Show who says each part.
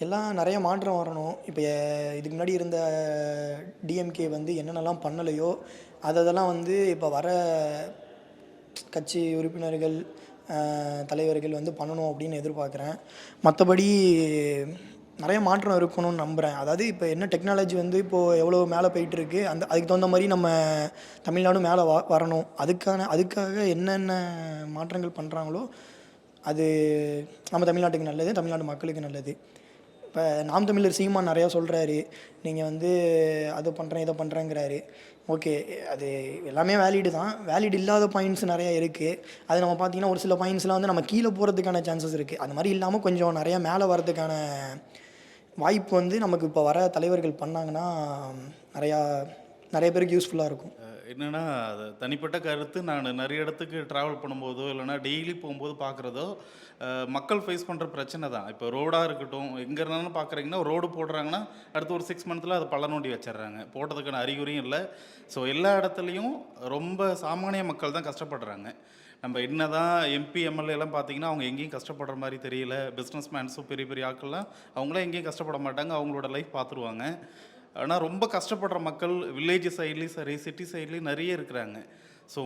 Speaker 1: எல்லாம் நிறைய மாற்றம் வரணும். இப்போ இதுக்கு முன்னாடி இருந்த டிஎம்கே வந்து என்னென்னலாம் பண்ணலையோ, அதெல்லாம் வந்து இப்போ வர கட்சி உறுப்பினர்கள், தலைவர்கள் வந்து பண்ணணும் அப்படின்னு எதிர்பார்க்குறேன். மற்றபடி நிறைய மாற்றம் இருக்கணும்னு நம்புகிறேன். அதாவது இப்போ என்ன டெக்னாலஜி வந்து இப்போது எவ்வளோ மேலே போயிட்டுருக்கு, அதுக்கு தகுந்த மாதிரி நம்ம தமிழ்நாடும் மேலே வரணும். அதுக்காக என்னென்ன மாற்றங்கள் பண்ணுறாங்களோ அது நம்ம தமிழ்நாட்டுக்கு நல்லது, தமிழ்நாடு மக்களுக்கு நல்லது. இப்போ நாம் தமிழர் சீமான் நிறையா சொல்கிறாரு, நீங்கள் வந்து அது பண்ணுறேன் இதை பண்ணுறேங்கிறாரு. ஓகே, அது எல்லாமே வேலிடு தான். வேலிட் இல்லாத பாயிண்ட்ஸ் நிறையா இருக்குது. அது நம்ம பார்த்திங்கன்னா ஒரு சில பாயிண்ட்ஸ்லாம் வந்து நம்ம கீழே போகிறதுக்கான சான்சஸ் இருக்குது. அது மாதிரி இல்லாமல் கொஞ்சம் நிறையா மேலே வரதுக்கான வாய்ப்பு வந்து நமக்கு இப்போ வர தலைவர்கள் பண்ணாங்கன்னா நிறைய பேருக்கு யூஸ்ஃபுல்லாக இருக்கும்.
Speaker 2: என்னென்னா, அது தனிப்பட்ட கருத்து. நான் நிறைய இடத்துக்கு ட்ராவல் பண்ணும்போதோ இல்லைனா டெய்லி போகும்போது பார்க்குறதோ, மக்கள் ஃபேஸ் பண்ணுற பிரச்சனை தான். இப்போ ரோடாக இருக்கட்டும், எங்கே இருந்தாலும் பார்க்குறீங்கன்னா ரோடு போடுறாங்கன்னா அடுத்து ஒரு 6 மந்த்தில் அதை பள்ள நோண்டி வச்சிடுறாங்க. போட்டதுக்கான அறிகுறியும் இல்லை. ஸோ எல்லா இடத்துலையும் ரொம்ப சாமானிய மக்கள் தான் கஷ்டப்படுறாங்க. நம்ம என்ன தான் எம்பி எம்எல்ஏலாம் பார்த்தீங்கன்னா அவங்க எங்கேயும் கஷ்டப்படுற மாதிரி தெரியல. பிஸ்னஸ் மேன்ஸும் பெரிய பெரிய ஆட்கள்லாம் அவங்களாம் எங்கேயும் கஷ்டப்பட மாட்டாங்க, அவங்களோட லைஃப் பார்த்துருவாங்க. ஆனால் ரொம்ப கஷ்டப்படுற மக்கள் வில்லேஜ் சைட்லேயும் சரி, சிட்டி சைட்லேயும் நிறைய இருக்கிறாங்க.